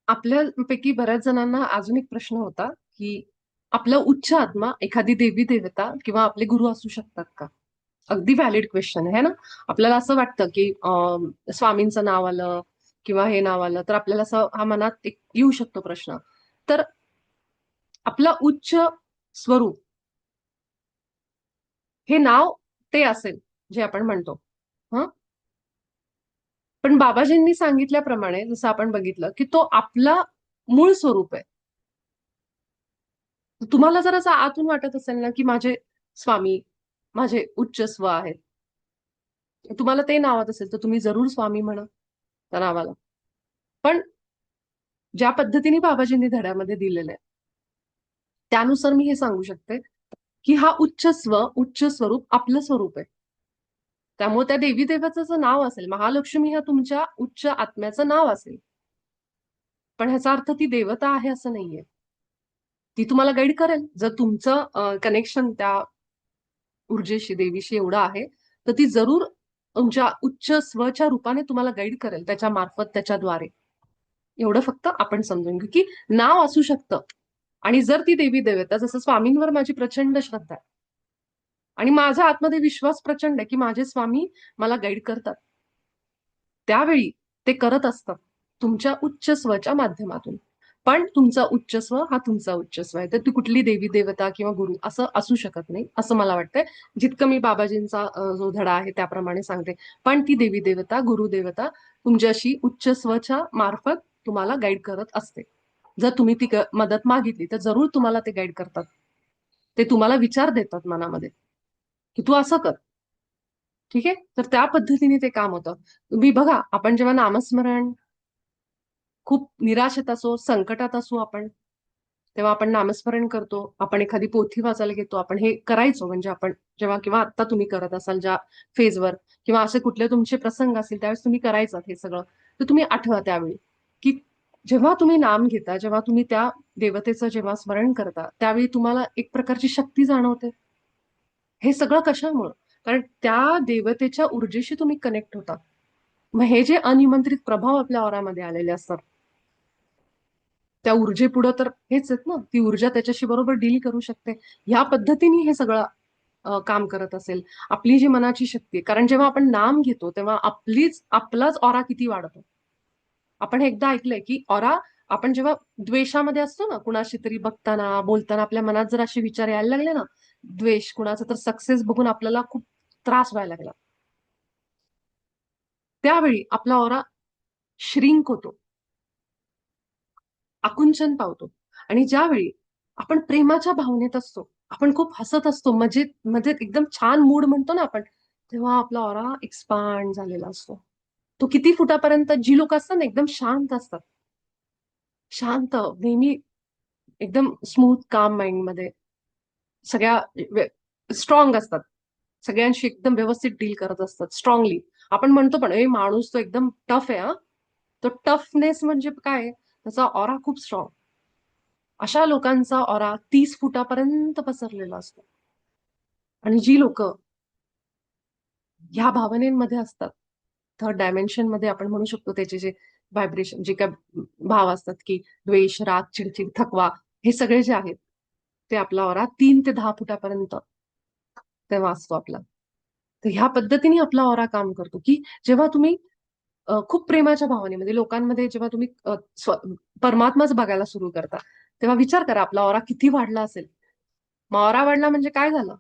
आपल्यापैकी बऱ्याच जणांना अजून एक प्रश्न होता, की आपला उच्च आत्मा एखादी देवी देवता किंवा आपले गुरु असू शकतात का? अगदी व्हॅलिड क्वेश्चन आहे ना. आपल्याला असं वाटतं, की स्वामींचं नाव आलं किंवा हे नाव आलं, तर आपल्याला असं हा मनात एक येऊ शकतो प्रश्न. तर आपलं उच्च स्वरूप हे नाव ते असेल, जे आपण म्हणतो. हं? पण बाबाजींनी सांगितल्याप्रमाणे जसं आपण बघितलं, की तो आपला मूळ स्वरूप आहे. तुम्हाला जर असं आतून वाटत असेल ना, की माझे स्वामी, माझे उच्च स्व आहेत. तुम्हाला ते नावात असेल, तर तुम्ही जरूर स्वामी म्हणा त्या नावाला. पण ज्या पद्धतीने बाबाजींनी धड्यामध्ये दिलेलं आहे, त्यानुसार मी हे सांगू शकते, की हा उच्च स्व, उच्च स्वरूप आपलं स्वरूप आहे. त्यामुळे त्या देवी देवताचं जे नाव असेल, महालक्ष्मी ह्या तुमच्या उच्च आत्म्याचं नाव असेल. पण ह्याचा अर्थ ती देवता आहे असं नाहीये. ती तुम्हाला गाईड करेल. जर तुमचं कनेक्शन त्या ऊर्जेशी, देवीशी एवढं आहे, तर ती जरूर तुमच्या उच्च स्वच्या रूपाने तुम्हाला गाईड करेल त्याच्या मार्फत, त्याच्याद्वारे. एवढं फक्त आपण समजून घेऊ, की नाव असू शकतं. आणि जर ती देवी देवता, जसं स्वामींवर माझी प्रचंड श्रद्धा आहे आणि माझा आतमध्ये विश्वास प्रचंड आहे, की माझे स्वामी मला गाईड करतात. त्यावेळी ते करत असतात तुमच्या उच्च स्वच्या माध्यमातून. पण तुमचा उच्च स्व हा तुमचा उच्च स्व आहे. तर ती कुठली देवी देवता किंवा गुरु असं असू शकत नाही, असं मला वाटतंय. जितकं मी बाबाजींचा जो धडा आहे त्याप्रमाणे सांगते. पण ती देवी देवता, गुरु देवता तुमच्याशी उच्च स्वच्या मार्फत तुम्हाला गाईड करत असते. जर तुम्ही ती मदत मागितली तर जरूर तुम्हाला ते गाईड करतात. ते तुम्हाला विचार देतात मनामध्ये, की तू असं कर. ठीक आहे. तर त्या पद्धतीने ते काम होतं. तुम्ही बघा, आपण जेव्हा नामस्मरण, खूप निराशेत असो, संकटात असू आपण, तेव्हा आपण नामस्मरण करतो. आपण एखादी पोथी वाचायला घेतो. आपण हे करायचो, म्हणजे आपण जेव्हा, किंवा आता तुम्ही करत असाल ज्या फेजवर, किंवा असे कुठले तुमचे प्रसंग असतील त्यावेळेस तुम्ही करायचं हे सगळं. तर तुम्ही आठवा त्यावेळी, की जेव्हा तुम्ही नाम घेता, जेव्हा तुम्ही त्या देवतेचं जेव्हा स्मरण करता, त्यावेळी तुम्हाला एक प्रकारची शक्ती जाणवते. हे सगळं कशामुळं? कारण त्या देवतेच्या ऊर्जेशी तुम्ही कनेक्ट होता. मग हे जे अनिमंत्रित प्रभाव आपल्या औरामध्ये आलेले असतात, त्या ऊर्जेपुढं तर हेच आहेत ना, ती ऊर्जा त्याच्याशी बरोबर डील करू शकते. ह्या पद्धतीने हे सगळं काम करत असेल. आपली जी मनाची शक्ती आहे, कारण जेव्हा आपण नाम घेतो तेव्हा आपलाच ऑरा किती वाढतो. आपण हे एकदा ऐकलंय, की ऑरा, आपण जेव्हा द्वेषामध्ये असतो ना, कुणाशी तरी बघताना, बोलताना आपल्या मनात जर असे विचार यायला लागले ना, द्वेष, कुणाचा तर सक्सेस बघून आपल्याला खूप त्रास व्हायला लागला, त्यावेळी आपला ऑरा श्रिंक होतो, आकुंचन पावतो. आणि ज्यावेळी आपण प्रेमाच्या भावनेत असतो, आपण खूप हसत असतो, मजेत मजेत एकदम छान मूड म्हणतो ना आपण, तेव्हा आपला ऑरा एक्सपांड झालेला असतो. तो किती फुटापर्यंत, जी लोक असतात ना एकदम शांत असतात, शांत, नेहमी एकदम स्मूथ काम माइंड मध्ये, सगळ्या स्ट्रॉंग असतात, सगळ्यांशी एकदम व्यवस्थित डील करत असतात स्ट्रॉंगली. आपण म्हणतो पण, ए माणूस तो एकदम टफ आहे, हा. तो टफनेस म्हणजे काय, त्याचा ऑरा खूप स्ट्रॉंग. अशा लोकांचा ऑरा 30 फुटापर्यंत पसरलेला असतो. आणि जी लोक ह्या भावनेमध्ये असतात, थर्ड डायमेन्शन मध्ये आपण म्हणू शकतो, त्याचे जे व्हायब्रेशन, जे काय भाव असतात, की द्वेष, राग, चिडचिड, थकवा, हे सगळे जे आहेत, ते आपला ऑरा 3 ते 10 फुटापर्यंत तेव्हा असतो आपला. तर ह्या पद्धतीने आपला ऑरा काम करतो, की जेव्हा तुम्ही खूप प्रेमाच्या भावनेमध्ये लोकांमध्ये, जेव्हा तुम्ही परमात्माच बघायला सुरू करता, तेव्हा विचार करा आपला ऑरा किती वाढला असेल. मग ऑरा वाढला म्हणजे काय झालं?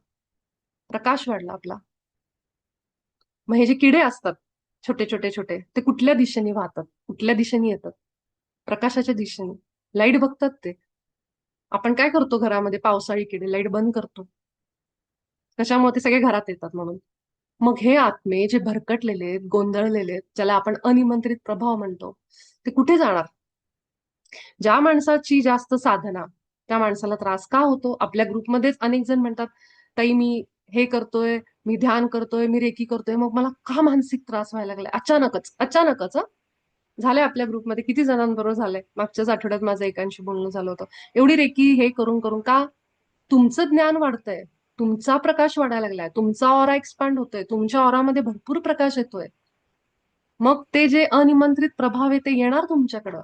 प्रकाश वाढला आपला. मग हे जे किडे असतात, छोटे छोटे छोटे, ते कुठल्या दिशेने वाहतात, कुठल्या दिशेने येतात? प्रकाशाच्या दिशेने. लाईट बघतात ते. आपण काय करतो घरामध्ये, पावसाळी किडे लाईट बंद करतो. कशामुळे? ते सगळे घरात येतात म्हणून. मग हे आत्मे जे भरकटलेले आहेत, गोंधळलेले आहेत, ज्याला आपण अनिमंत्रित प्रभाव म्हणतो, ते कुठे जाणार? ज्या माणसाची जास्त साधना, त्या माणसाला त्रास का होतो? आपल्या ग्रुपमध्येच अनेक जण म्हणतात, ताई मी हे करतोय, मी ध्यान करतोय, मी रेकी करतोय, मग मला का मानसिक त्रास व्हायला लागलाय? अचानकच अचानकच झालंय. आपल्या ग्रुपमध्ये किती जणांबरोबर झालंय, मागच्याच आठवड्यात माझं एकांशी बोलणं झालं होतं. एवढी रेकी हे करून करून का? तुमचं ज्ञान वाढतंय, तुमचा प्रकाश वाढायला लागलाय, तुमचा ऑरा एक्सपांड होतोय, तुमच्या ऑरामध्ये भरपूर प्रकाश येतोय. मग ते जे अनिमंत्रित प्रभाव आहे ते येणार तुमच्याकडं.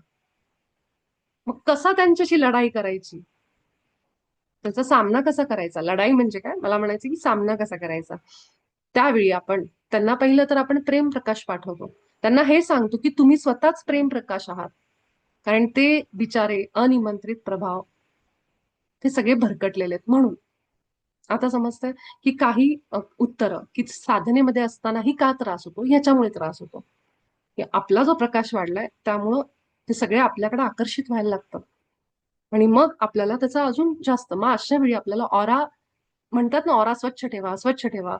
मग कसा त्यांच्याशी लढाई करायची, त्याचा सामना कसा करायचा, लढाई म्हणजे काय मला म्हणायचं की सामना कसा करायचा. त्यावेळी आपण त्यांना पहिलं तर आपण प्रेम प्रकाश पाठवतो. त्यांना हे सांगतो की तुम्ही स्वतःच प्रेम प्रकाश आहात. कारण ते बिचारे अनिमंत्रित प्रभाव ते सगळे भरकटलेले आहेत म्हणून. आता समजतंय की काही उत्तरं की साधनेमध्ये असतानाही का त्रास होतो, ह्याच्यामुळे त्रास होतो की आपला जो प्रकाश वाढलाय त्यामुळं ते सगळे आपल्याकडे आकर्षित व्हायला लागतं. आणि मग आपल्याला त्याचा अजून जास्त, मग अशा वेळी आपल्याला ऑरा म्हणतात ना, ऑरा स्वच्छ ठेवा, स्वच्छ ठेवा,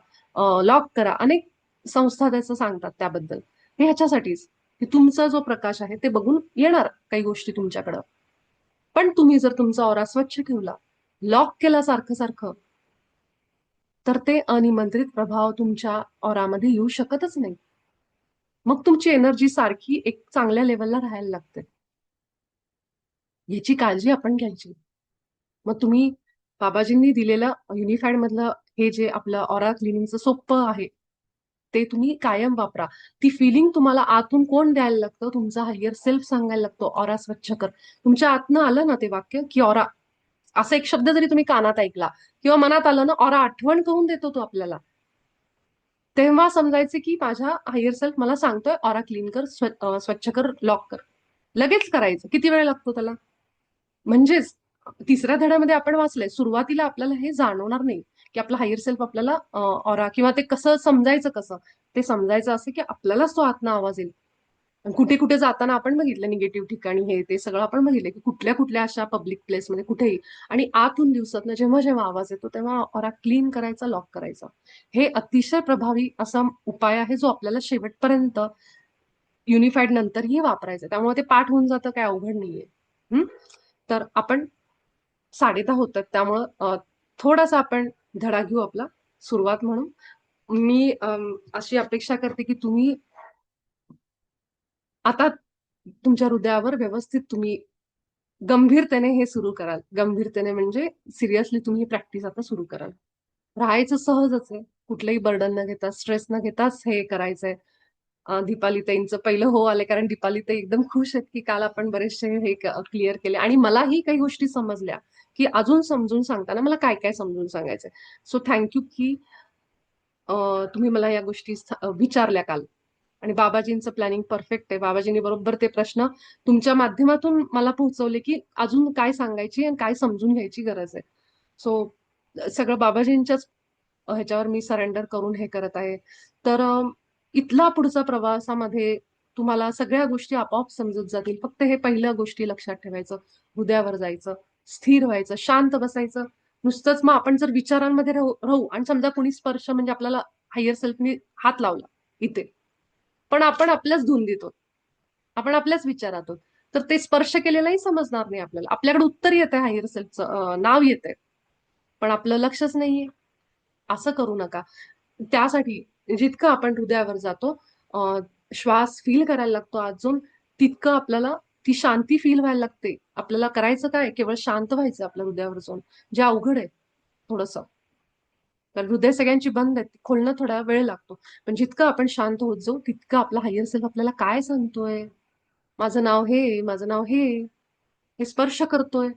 लॉक करा. अनेक संस्था त्याचं सांगतात त्याबद्दल. हे ह्याच्यासाठीच की तुमचा जो प्रकाश आहे ते बघून येणार काही गोष्टी तुमच्याकडं. पण तुम्ही जर तुमचा ऑरा स्वच्छ ठेवला, लॉक केला सारखं सारखं, तर ते अनिमंत्रित प्रभाव तुमच्या ऑरामध्ये येऊ शकतच नाही. मग तुमची एनर्जी सारखी एक चांगल्या लेवलला राहायला लागते. याची काळजी आपण घ्यायची. मग तुम्ही बाबाजींनी दिलेलं युनिफाईड मधलं हे जे आपलं ऑरा क्लिनिंगचं सोपं आहे, ते तुम्ही कायम वापरा. ती फिलिंग तुम्हाला आतून कोण द्यायला लागतं, तुमचा हायर सेल्फ सांगायला लागतो ऑरा स्वच्छ कर. तुमच्या आतनं आलं ना ते वाक्य की ऑरा, असा एक शब्द जरी तुम्ही कानात ऐकला किंवा मनात आलं ना, ऑरा आठवण करून देतो तो आपल्याला, तेव्हा समजायचे की माझ्या हायर सेल्फ मला सांगतोय ऑरा क्लीन कर, स्वच्छ कर, लॉक कर. लगेच करायचं. किती वेळ लागतो त्याला? म्हणजेच तिसऱ्या धड्यामध्ये आपण वाचलंय, सुरुवातीला आपल्याला हे जाणवणार नाही की आपला हायर सेल्फ आपल्याला ऑरा किंवा ते कसं समजायचं, कसं ते समजायचं असं की आपल्यालाच तो आतनं आवाज येईल. कुठे कुठे जाताना आपण बघितलं निगेटिव्ह ठिकाणी हे ते सगळं आपण बघितलं की कुठल्या कुठल्या अशा पब्लिक प्लेसमध्ये कुठेही, आणि आतून दिवसातनं जेव्हा जेव्हा आवाज येतो तेव्हा ऑरा क्लीन करायचा, लॉक करायचा. हे अतिशय प्रभावी असा उपाय आहे जो आपल्याला शेवटपर्यंत युनिफाईड नंतरही वापरायचं. त्यामुळे ते पाठ होऊन जातं, काय अवघड नाहीये. तर आपण 10:30 होतात त्यामुळं थोडासा आपण धडा घेऊ आपला सुरुवात म्हणून. मी अशी अपेक्षा करते की तुम्ही आता तुमच्या हृदयावर व्यवस्थित तुम्ही गंभीरतेने हे सुरू कराल. गंभीरतेने म्हणजे सिरियसली तुम्ही प्रॅक्टिस आता सुरू कराल. राहायचं सहजच आहे. कुठलंही बर्डन न घेता, स्ट्रेस न घेताच हे करायचंय. दीपालीताईंचं पहिलं हो आले, कारण दीपालीताई एकदम खुश आहेत की काल आपण बरेचसे हे क्लिअर केले आणि मलाही काही गोष्टी समजल्या की अजून समजून सांगताना मला काय काय समजून सांगायचंय. सो थँक्यू की तुम्ही मला या गोष्टी विचारल्या काल. आणि बाबाजींचं प्लॅनिंग परफेक्ट आहे. बाबाजींनी बरोबर ते प्रश्न तुमच्या माध्यमातून मला पोहोचवले की अजून काय सांगायची आणि काय समजून घ्यायची गरज आहे. सो सगळं बाबाजींच्याच ह्याच्यावर मी सरेंडर करून हे करत आहे. तर इथला पुढचा प्रवासामध्ये तुम्हाला सगळ्या गोष्टी आपोआप समजत जातील. फक्त हे पहिल्या गोष्टी लक्षात ठेवायचं, हृदयावर जायचं, स्थिर व्हायचं, शांत बसायचं. नुसतंच मग आपण जर विचारांमध्ये राहू राहू आणि समजा कोणी स्पर्श म्हणजे आपल्याला हायर सेल्फनी हात लावला इथे, पण आपण आपल्याच धुंदीत आहोत, आपण आपल्याच विचारात आहोत, तर ते स्पर्श केलेलाही समजणार नाही आपल्याला. आपल्याकडे उत्तर येत आहे, हायर सेल्फचं नाव येत आहे, पण आपलं लक्षच नाहीये. असं करू नका. त्यासाठी जितकं आपण हृदयावर जातो, श्वास फील करायला लागतो अजून, तितकं आपल्याला ती शांती फील व्हायला लागते. आपल्याला करायचं काय, केवळ शांत व्हायचं आपल्या हृदयावर जाऊन, जे अवघड आहे थोडंसं. तर हृदय सगळ्यांची बंद आहेत, खोलणं थोडा वेळ लागतो. पण जितकं आपण शांत होत जाऊ, तितकं आपला हायर सेल्फ आपल्याला काय सांगतोय, माझं नाव हे, माझं नाव हे स्पर्श करतोय.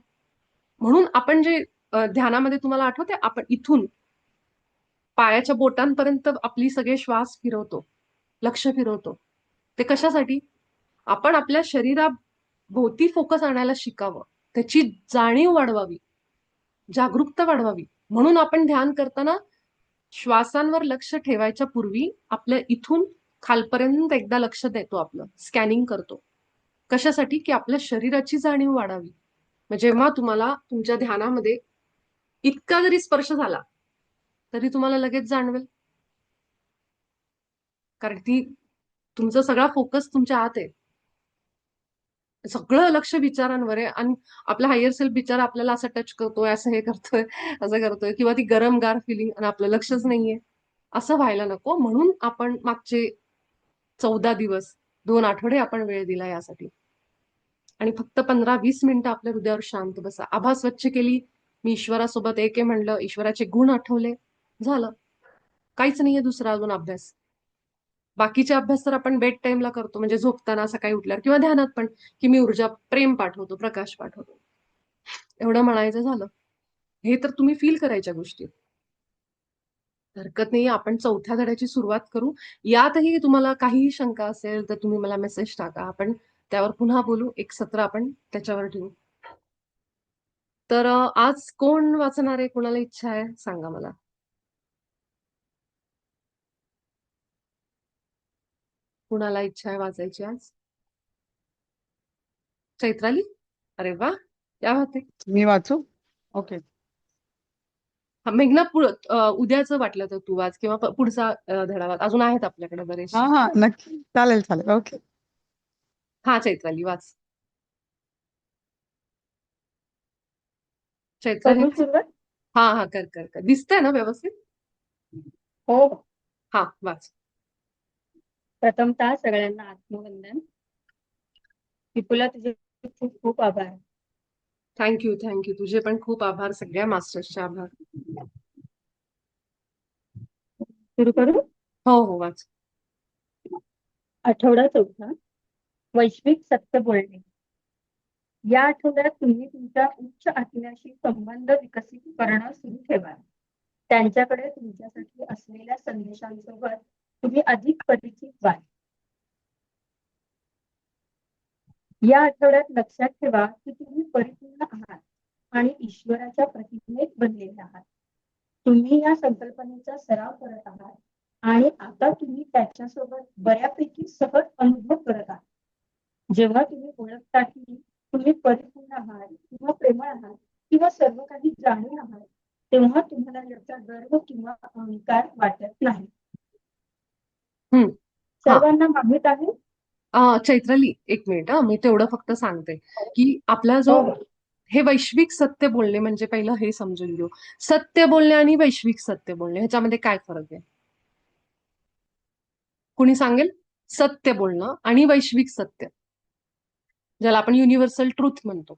म्हणून आपण जे ध्यानामध्ये तुम्हाला आठवते, आपण इथून पायाच्या बोटांपर्यंत आपली सगळे श्वास फिरवतो, लक्ष फिरवतो. ते कशासाठी? आपण आपल्या शरीराभोवती फोकस आणायला शिकावं, त्याची जाणीव वाढवावी, जागरूकता वाढवावी. म्हणून आपण ध्यान करताना श्वासांवर लक्ष ठेवायच्या पूर्वी आपल्या इथून खालपर्यंत एकदा लक्ष देतो, आपलं स्कॅनिंग करतो. कशासाठी? की आपल्या शरीराची जाणीव वाढावी. मग जेव्हा तुम्हाला तुमच्या ध्यानामध्ये इतका जरी स्पर्श झाला तरी तुम्हाला लगेच जाणवेल, कारण ती तुमचा सगळा फोकस तुमच्या आत आहे. सगळं लक्ष विचारांवर आहे आणि आपला हायर सेल्फ बिचारा आपल्याला असं टच करतोय, असं हे करतोय, असं करतोय, किंवा ती गरम गार फिलिंग आणि आपलं लक्षच नाहीये. असं व्हायला नको. म्हणून आपण मागचे 14 दिवस, 2 आठवडे आपण वेळ दिला यासाठी. आणि फक्त 15-20 मिनिटं आपल्या हृदयावर शांत बसा. आभा स्वच्छ केली, मी ईश्वरासोबत एक आहे म्हणलं, ईश्वराचे गुण आठवले, झालं. काहीच नाहीये दुसरा अजून अभ्यास. बाकीचे अभ्यास तर आपण बेड टाइमला करतो, म्हणजे झोपताना, सकाळी उठल्यावर किंवा ध्यानात पण, की मी ऊर्जा, प्रेम पाठवतो, प्रकाश पाठवतो. एवढं म्हणायचं झालं. हे तर तुम्ही फील करायच्या गोष्टी. हरकत नाही, आपण 4थ्या धड्याची सुरुवात करू. यातही तुम्हाला काहीही शंका असेल तर तुम्ही मला मेसेज टाका. आपण त्यावर पुन्हा बोलू. एक सत्र आपण त्याच्यावर ठेवू. तर आज कोण वाचणार आहे? कोणाला इच्छा आहे? सांगा मला. कुणाला इच्छा आहे वाचायची आज? चैत्राली? अरे वा, क्या बात आहे. मी वाचू? ओके. हा, मेघना, उद्याचं वाटलं तर तू वाच, किंवा पुढचा धडा वाच. अजून आहेत आपल्याकडे हा बरेचसे. हा, नक्की, चालेल चालेल, ओके. हा, चैत्राली वाच. चैत्राली. करू सुरुवात? हा हा, कर कर कर. दिसतंय ना व्यवस्थित? हो हो. हा, वाच. प्रथमतः सगळ्यांना आत्मवंदन. विपुला, तुझे खूप खूप आभार. Thank you thank you. तुझे पण खूप आभार. सगळ्या मास्टर्सचे आभार. सुरू करू? हो हो, वाच. आठवडा 4, वैश्विक सत्य बोलणे. या आठवड्यात तुम्ही तुमच्या उच्च आत्म्याशी संबंध विकसित करणं सुरू ठेवा. त्यांच्याकडे तुमच्यासाठी असलेल्या संदेशांसोबत तुम्ही अधिक परिचित व्हाल. या आठवड्यात लक्षात ठेवा की तुम्ही परिपूर्ण आहात आणि ईश्वराच्या प्रतिमेत बनलेले आहात. तुम्ही या संकल्पनेचा सराव करत आहात आणि आता तुम्ही त्याच्यासोबत बऱ्यापैकी सहज अनुभव करत आहात. जेव्हा तुम्ही ओळखता की तुम्ही परिपूर्ण आहात किंवा प्रेमळ आहात किंवा सर्व काही जाणून आहात, तेव्हा तुम्हाला याचा गर्व किंवा अहंकार वाटत नाही. हा, सर्वांना माहित आहे. चैत्राली, एक मिनिट. मी तेवढं फक्त सांगते की आपला जो, हो हो. हे वैश्विक सत्य बोलणे म्हणजे पहिलं हे समजून घेऊ. सत्य बोलणे आणि वैश्विक सत्य बोलणे ह्याच्यामध्ये काय फरक आहे? कुणी सांगेल? सत्य बोलणं आणि वैश्विक सत्य, ज्याला आपण युनिव्हर्सल ट्रुथ म्हणतो.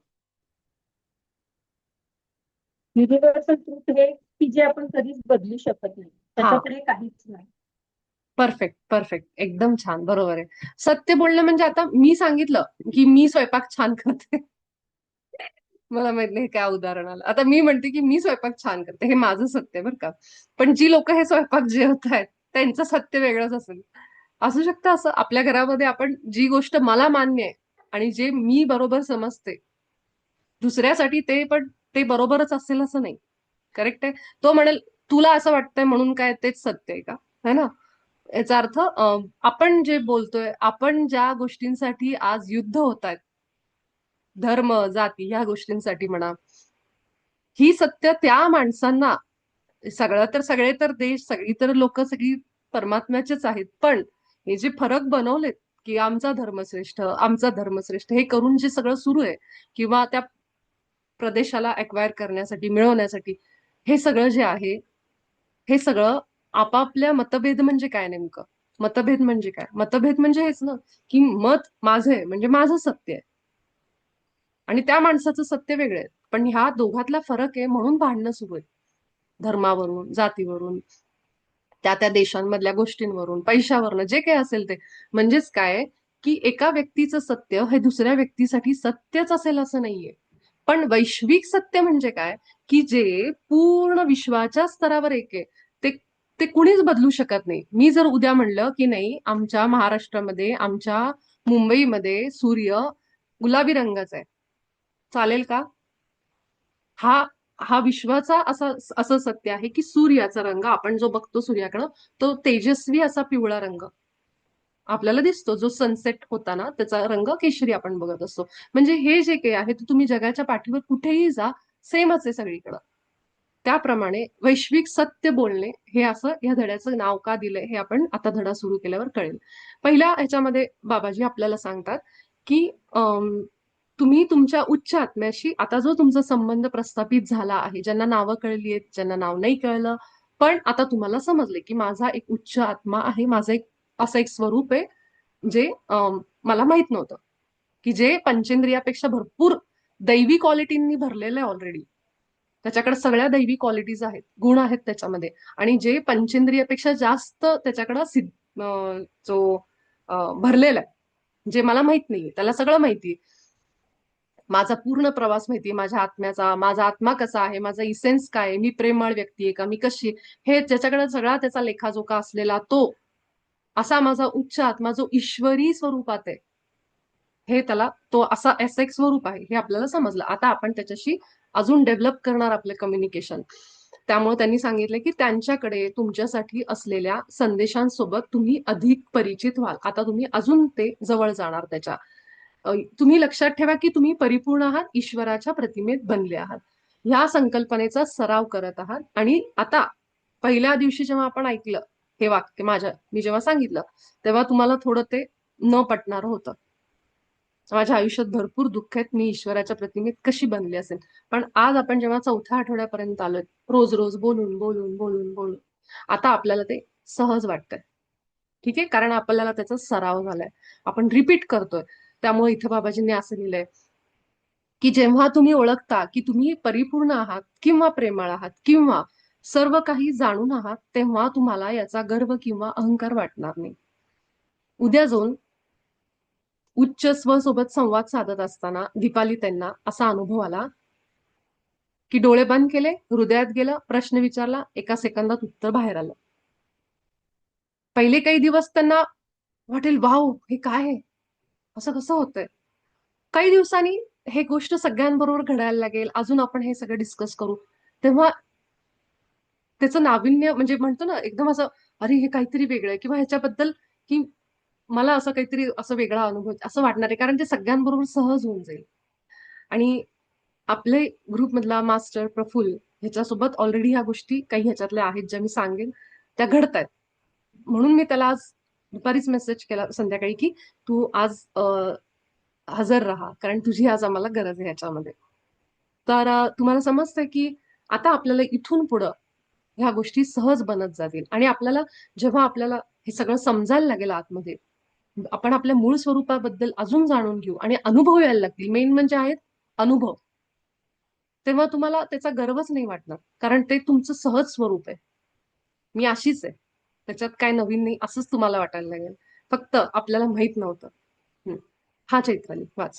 युनिव्हर्सल ट्रूथ हे की जे आपण कधीच बदलू शकत नाही, हा, त्याच्या पुढे काहीच नाही. परफेक्ट परफेक्ट, एकदम छान, बरोबर आहे. सत्य बोलणं म्हणजे आता मी सांगितलं की मी स्वयंपाक छान करते. मला माहित नाही काय उदाहरण आलं. आता मी म्हणते की मी स्वयंपाक छान करते, हे माझं सत्य आहे बरं का. पण जी लोक हे स्वयंपाक जेवत आहेत त्यांचं सत्य वेगळंच असेल. असू शकतं असं आपल्या घरामध्ये आपण जी गोष्ट मला मान्य आहे आणि जे मी बरोबर समजते, दुसऱ्यासाठी ते पण ते बरोबरच असेल असं नाही. करेक्ट आहे. तो म्हणेल तुला असं वाटतंय म्हणून काय तेच सत्य आहे का? है ना? याचा अर्थ आपण जे बोलतोय, आपण ज्या गोष्टींसाठी आज युद्ध होत आहेत, धर्म, जाती, ह्या गोष्टींसाठी म्हणा, ही सत्य त्या माणसांना, सगळे तर देश, सगळी तर लोक, सगळी परमात्म्याचेच आहेत. पण हे जे फरक बनवलेत की आमचा धर्मश्रेष्ठ, आमचा धर्मश्रेष्ठ, हे करून जे सगळं सुरू आहे, किंवा त्या प्रदेशाला अक्वायर करण्यासाठी, मिळवण्यासाठी, हे सगळं जे आहे, हे सगळं आपापल्या मतभेद. म्हणजे काय नेमकं मतभेद? म्हणजे काय मतभेद? म्हणजे हेच ना, की मत माझं आहे म्हणजे माझं सत्य आहे आणि त्या माणसाचं सत्य वेगळं आहे. पण ह्या दोघातला फरक आहे म्हणून भांडणं सुरू आहेत, धर्मावरून, जातीवरून, त्या त्या देशांमधल्या गोष्टींवरून, पैशावरनं, जे काही असेल ते. म्हणजेच काय, की एका व्यक्तीचं सत्य हे दुसऱ्या व्यक्तीसाठी सत्यच असेल असं नाहीये. पण वैश्विक सत्य म्हणजे काय, की जे पूर्ण विश्वाच्या स्तरावर एक आहे. ते ते कुणीच बदलू शकत नाही. मी जर उद्या म्हणलं की नाही, आमच्या महाराष्ट्रामध्ये, आमच्या मुंबईमध्ये सूर्य गुलाबी रंगाचा आहे, चालेल का? हा हा विश्वाचा असं सत्य आहे की सूर्याचा रंग आपण जो बघतो सूर्याकडं, तो तेजस्वी असा पिवळा रंग आपल्याला दिसतो. जो सनसेट होता ना, त्याचा रंग केशरी आपण बघत असतो. म्हणजे हे जे काही आहे ते तुम्ही जगाच्या पाठीवर कुठेही जा, सेमच आहे सगळीकडं. त्याप्रमाणे वैश्विक सत्य बोलणे, हे असं या धड्याचं नाव का दिलंय हे आपण आता धडा सुरू केल्यावर कळेल. पहिल्या ह्याच्यामध्ये बाबाजी आपल्याला सांगतात की तुम्ही तुमच्या उच्च आत्म्याशी, आता जो तुमचा संबंध प्रस्थापित झाला आहे, ज्यांना नावं कळली आहेत, ज्यांना नाव नाही कळलं, पण आता तुम्हाला समजले की माझा एक उच्च आत्मा आहे, माझं एक असं एक स्वरूप आहे जे मला माहित नव्हतं, की जे पंचेंद्रियापेक्षा भरपूर दैवी क्वालिटींनी भरलेलं आहे ऑलरेडी. त्याच्याकडे सगळ्या दैवी क्वालिटीज आहेत, गुण आहेत त्याच्यामध्ये. आणि जे पंचेंद्रियापेक्षा जास्त त्याच्याकडं जो भरलेला आहे, जे मला माहित नाहीये त्याला सगळं माहिती. माझा पूर्ण प्रवास माहिती, माझ्या आत्म्याचा, माझा आत्मा कसा आहे, माझा इसेन्स काय आहे, मी प्रेमळ व्यक्ती आहे का, मी कशी हे ज्याच्याकडे सगळा त्याचा लेखाजोखा असलेला तो असा माझा उच्च आत्मा जो ईश्वरी स्वरूपात आहे, हे त्याला तो असा एक स्वरूप आहे हे आपल्याला समजलं. आता आपण त्याच्याशी अजून डेव्हलप करणार आपले कम्युनिकेशन. त्यामुळे त्यांनी सांगितले की त्यांच्याकडे तुमच्यासाठी असलेल्या संदेशांसोबत तुम्ही अधिक परिचित व्हाल. आता तुम्ही अजून ते जवळ जाणार त्याच्या. तुम्ही लक्षात ठेवा की तुम्ही परिपूर्ण आहात, ईश्वराच्या प्रतिमेत बनले आहात. ह्या संकल्पनेचा सराव करत आहात. आणि आता पहिल्या दिवशी जेव्हा आपण ऐकलं हे वाक्य मी जेव्हा सांगितलं तेव्हा तुम्हाला थोडं ते न पटणार होतं. माझ्या आयुष्यात भरपूर दुःख आहेत, मी ईश्वराच्या प्रतिमेत कशी बनली असेल. पण आज आपण जेव्हा 4थ्या आठवड्यापर्यंत आलोय, रोज रोज बोलून बोलून बोलून बोलून आता आपल्याला ते सहज वाटतंय. ठीक आहे, कारण आपल्याला त्याचा सराव झालाय, आपण रिपीट करतोय. त्यामुळे इथं बाबाजींनी असं लिहिलंय की जेव्हा तुम्ही ओळखता की तुम्ही परिपूर्ण आहात किंवा प्रेमळ आहात किंवा सर्व काही जाणून आहात, तेव्हा तुम्हाला याचा गर्व किंवा अहंकार वाटणार नाही. उद्या जाऊन उच्च स्व सोबत संवाद साधत असताना दीपाली त्यांना असा अनुभव आला की डोळे बंद केले, हृदयात गेलं, प्रश्न विचारला, एका सेकंदात उत्तर बाहेर आलं. पहिले काही दिवस त्यांना वाटेल वाव हे काय आहे, असं कसं होतंय. काही दिवसांनी हे गोष्ट सगळ्यांबरोबर घडायला लागेल, अजून आपण हे सगळं डिस्कस करू, तेव्हा त्याचं नाविन्य म्हणजे म्हणतो ना एकदम असं, अरे हे काहीतरी वेगळं आहे किंवा ह्याच्याबद्दल की मला असं काहीतरी असं वेगळा अनुभव असं वाटणार आहे, कारण ते सगळ्यांबरोबर सहज होऊन जाईल. आणि आपले ग्रुपमधला मास्टर प्रफुल्ल ह्याच्यासोबत ऑलरेडी ह्या गोष्टी काही ह्याच्यातल्या आहेत ज्या मी सांगेन त्या घडतायत. म्हणून मी त्याला आज दुपारीच मेसेज केला संध्याकाळी की तू आज हजर राहा, कारण तुझी आज आम्हाला गरज आहे ह्याच्यामध्ये. तर तुम्हाला समजतंय की आता आपल्याला इथून पुढं ह्या गोष्टी सहज बनत जातील. आणि आपल्याला जेव्हा आपल्याला हे सगळं समजायला लागेल आतमध्ये, आपण आपल्या मूळ स्वरूपाबद्दल अजून जाणून घेऊ आणि अनुभव यायला लागतील, मेन म्हणजे आहेत अनुभव, तेव्हा तुम्हाला त्याचा गर्वच नाही वाटणार, कारण ते तुमचं सहज स्वरूप आहे. मी अशीच आहे, त्याच्यात काय नवीन नाही असंच तुम्हाला वाटायला लागेल. फक्त आपल्याला माहित नव्हतं. हा चैत्राली वाच.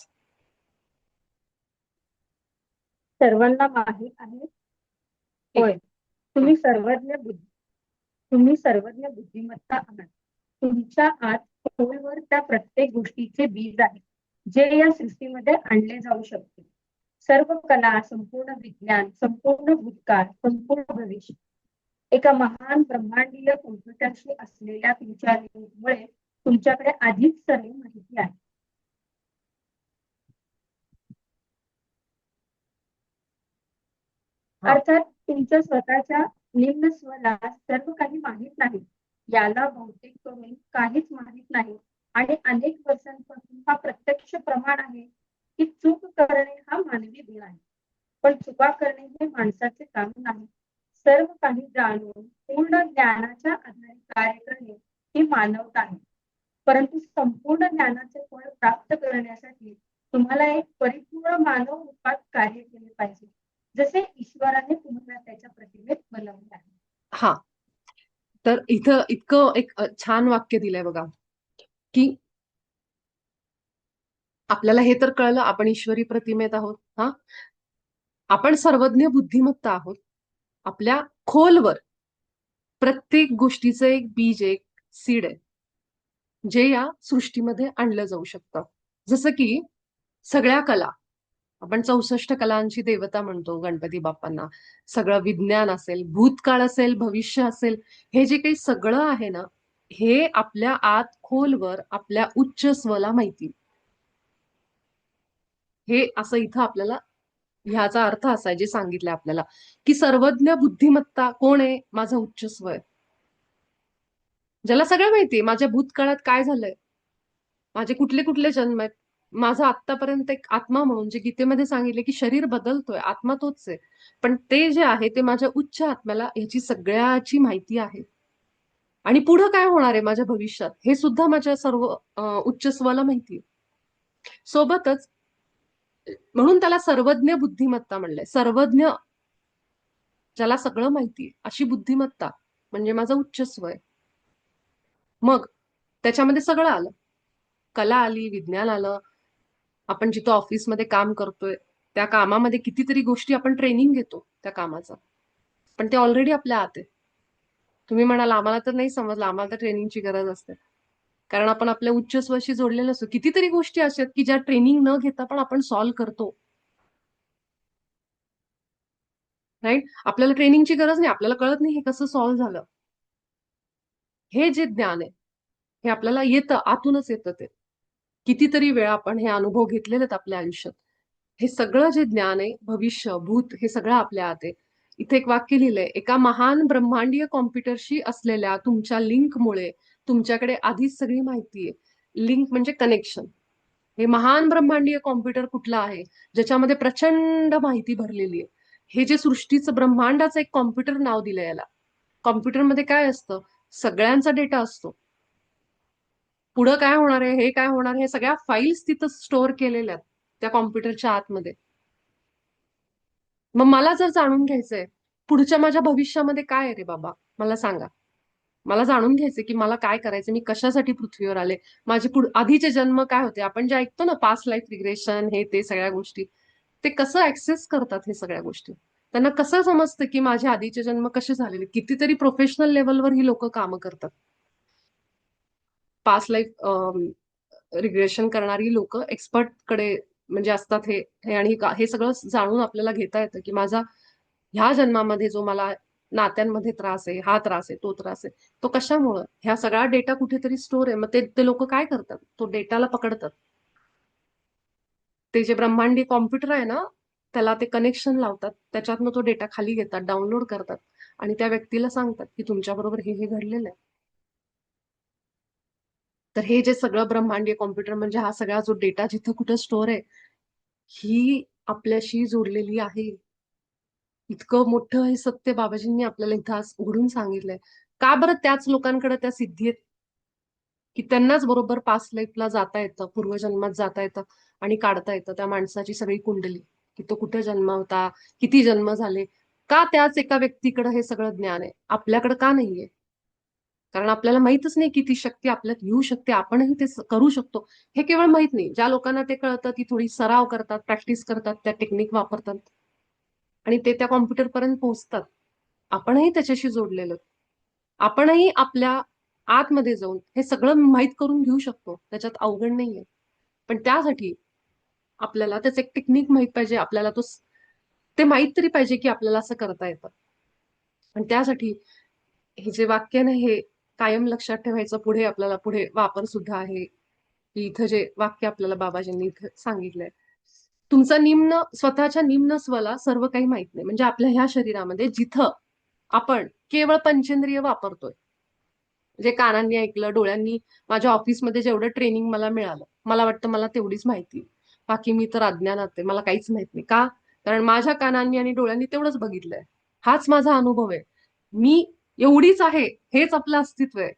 सर्वांना माहीत आहे, होय, तुम्ही सर्वज्ञ बुद्धिमत्ता आहात. तुमच्या आत खोलवर त्या प्रत्येक गोष्टीचे बीज आहे, जे या सृष्टीमध्ये आणले जाऊ शकते. सर्व कला, संपूर्ण विज्ञान, संपूर्ण भूतकाळ, संपूर्ण भविष्य एका महान ब्रह्मांडीय कॉम्प्युटरशी असलेल्या तुमच्या लिंकमुळे तुमच्याकडे आधीच सर्व माहिती आहे. अर्थात तुमच्या स्वतःच्या निम्न स्वला सर्व काही माहित नाही. याला बहुतेक करून काहीच माहित नाही. आणि अनेक वर्षांपासून हा प्रत्यक्ष प्रमाण आहे की चूक करणे हा मानवी गुण आहे, पण चुका करणे हे माणसाचे काम नाही. सर्व काही जाणून पूर्ण ज्ञानाच्या आधारे कार्य करणे ही मानवता आहे. परंतु संपूर्ण ज्ञानाचे फळ प्राप्त करण्यासाठी तुम्हाला एक परिपूर्ण मानव रूपात कार्य केले पाहिजे, जसे ईश्वराने तुम्हाला त्याच्या प्रतिमेत बनवले आहे. हा, तर इथं इतकं एक छान वाक्य दिलंय बघा की आपल्याला हे तर कळलं आपण ईश्वरी प्रतिमेत आहोत. हा, आपण सर्वज्ञ बुद्धिमत्ता आहोत. आपल्या खोलवर प्रत्येक गोष्टीचं एक बीज, एक सीड आहे, जे या सृष्टीमध्ये आणलं जाऊ शकतं. जसं की सगळ्या कला, आपण 64 कलांची देवता म्हणतो गणपती बाप्पांना. सगळं विज्ञान असेल, भूतकाळ असेल, भविष्य असेल, हे जे काही सगळं आहे ना, हे आपल्या आत खोलवर आपल्या उच्च स्वला माहिती. हे असं इथं आपल्याला ह्याचा अर्थ असा आहे जे सांगितलं आपल्याला की सर्वज्ञ बुद्धिमत्ता कोण आहे, माझा उच्च स्व आहे, ज्याला सगळं माहितीये माझ्या भूतकाळात काय झालंय, माझे कुठले कुठले जन्म आहेत, माझा आतापर्यंत एक आत्मा म्हणून जे गीतेमध्ये सांगितले की शरीर बदलतोय, आत्मा तोच आहे, पण ते जे आहे ते माझ्या उच्च आत्म्याला ह्याची सगळ्याची माहिती आहे. आणि पुढं काय होणार आहे माझ्या भविष्यात हे सुद्धा माझ्या सर्व उच्च स्वला माहिती. सोबतच म्हणून त्याला सर्वज्ञ बुद्धिमत्ता म्हणलंय. सर्वज्ञ ज्याला सगळं माहिती, अशी बुद्धिमत्ता म्हणजे माझं उच्च स्वय. मग त्याच्यामध्ये सगळं आलं, कला आली, विज्ञान आलं. आपण जिथं ऑफिसमध्ये काम करतोय त्या कामामध्ये कितीतरी गोष्टी आपण ट्रेनिंग घेतो त्या कामाचं, पण ते ऑलरेडी आपल्या आत आहे. तुम्ही म्हणाल आम्हाला तर नाही समजलं, आम्हाला तर ट्रेनिंगची गरज असते, कारण आपण आपल्या उच्च स्वशी जोडलेलो असतो. कितीतरी गोष्टी अशा आहेत की ज्या ट्रेनिंग न घेता पण आपण सॉल्व्ह करतो. राईट? आपल्याला ट्रेनिंगची गरज नाही, आपल्याला कळत नाही हे कसं सॉल्व्ह झालं. हे जे ज्ञान आहे हे आपल्याला येतं, आतूनच येतं. ते कितीतरी वेळा आपण हे अनुभव घेतलेले आहेत आपल्या आयुष्यात. हे सगळं जे ज्ञान आहे, भविष्य भूत, हे सगळं आपल्या आत आहे. इथे एक वाक्य लिहिलंय, एका महान ब्रह्मांडीय कॉम्प्युटरशी असलेल्या तुमच्या लिंकमुळे तुमच्याकडे आधीच सगळी माहिती आहे. लिंक म्हणजे कनेक्शन. हे महान ब्रह्मांडीय कॉम्प्युटर कुठलं आहे, ज्याच्यामध्ये प्रचंड माहिती भरलेली आहे. हे जे सृष्टीचं ब्रह्मांडाचं एक कॉम्प्युटर नाव दिलंय याला. कॉम्प्युटरमध्ये काय असतं, सगळ्यांचा डेटा असतो. पुढं काय होणार आहे, हे काय होणार आहे, हे सगळ्या फाईल्स तिथं स्टोअर केलेल्या आहेत त्या कॉम्प्युटरच्या आतमध्ये. मग मला जर जाणून घ्यायचंय पुढच्या माझ्या भविष्यामध्ये काय आहे रे बाबा, मला सांगा. मला जाणून घ्यायचंय की मला काय करायचं, मी कशासाठी पृथ्वीवर आले, माझे आधीचे जन्म काय होते. आपण जे ऐकतो ना पास्ट लाईफ रिग्रेशन, हे ते सगळ्या गोष्टी, ते कसं ऍक्सेस करतात हे सगळ्या गोष्टी. त्यांना कसं समजतं की माझे आधीचे जन्म कसे झालेले. कितीतरी प्रोफेशनल लेवलवर ही लोक कामं करतात. पास्ट लाईफ रिग्रेशन करणारी लोक एक्सपर्ट कडे म्हणजे असतात. हे हे आणि हे सगळं जाणून आपल्याला घेता येतं की माझा ह्या जन्मामध्ये जो मला नात्यांमध्ये त्रास आहे, हा त्रास आहे, तो त्रास आहे, तो कशामुळं. ह्या सगळा डेटा कुठेतरी स्टोर आहे. मग ते लोक काय करतात, तो डेटाला पकडतात. ते जे ब्रह्मांडी कॉम्प्युटर आहे ना, त्याला ते कनेक्शन लावतात, त्याच्यातनं तो डेटा खाली घेतात, डाउनलोड करतात आणि त्या व्यक्तीला सांगतात की तुमच्या बरोबर हे घडलेलं आहे. तर हे जे सगळं ब्रह्मांडीय कॉम्प्युटर म्हणजे हा सगळा जो डेटा जिथं कुठं स्टोअर आहे, ही आपल्याशी जोडलेली आहे. इतकं मोठं हे सत्य बाबाजींनी आपल्याला इथं आज उघडून सांगितलंय. का बरं त्याच लोकांकडे त्या सिद्धी आहेत की त्यांनाच बरोबर पास्ट लाईफला जाता येतं, पूर्वजन्मात जाता येतं आणि काढता येतं त्या माणसाची सगळी कुंडली, की तो कुठे जन्म होता, किती जन्म झाले. का त्याच एका व्यक्तीकडे हे सगळं ज्ञान आहे, आपल्याकडे का नाहीये? कारण आपल्याला माहितच नाही की ती शक्ती आपल्यात येऊ शकते, आपणही ते करू शकतो. हे केवळ माहित नाही. ज्या लोकांना ते कळतं ती थोडी सराव करतात, प्रॅक्टिस करतात, त्या टेक्निक वापरतात आणि ते त्या कॉम्प्युटर पर्यंत पोहोचतात. आपणही त्याच्याशी जोडलेलो. आपणही आपल्या आतमध्ये जाऊन हे सगळं माहीत करून घेऊ शकतो. त्याच्यात अवघड नाहीये. पण त्यासाठी आपल्याला त्याचं एक टेक्निक माहित पाहिजे. आपल्याला ते माहित तरी पाहिजे की आपल्याला असं करता येतं. पण त्यासाठी हे जे वाक्य ना, हे कायम लक्षात ठेवायचं. पुढे आपल्याला पुढे वापर सुद्धा आहे. की इथं जे वाक्य आपल्याला बाबाजींनी इथं सांगितलंय, तुमचा निम्न, स्वतःच्या निम्न स्वला सर्व काही माहित नाही. म्हणजे आपल्या ह्या शरीरामध्ये जिथं आपण केवळ पंचेंद्रिय वापरतोय, जे कानांनी ऐकलं, डोळ्यांनी, माझ्या ऑफिसमध्ये जेवढं ट्रेनिंग मला मिळालं, मला वाटतं मला तेवढीच माहिती. बाकी मी तर अज्ञानात आहे, मला काहीच माहित नाही. का? कारण माझ्या कानांनी आणि डोळ्यांनी तेवढंच बघितलंय. हाच माझा अनुभव आहे. मी एवढीच आहे, हेच आपलं अस्तित्व आहे.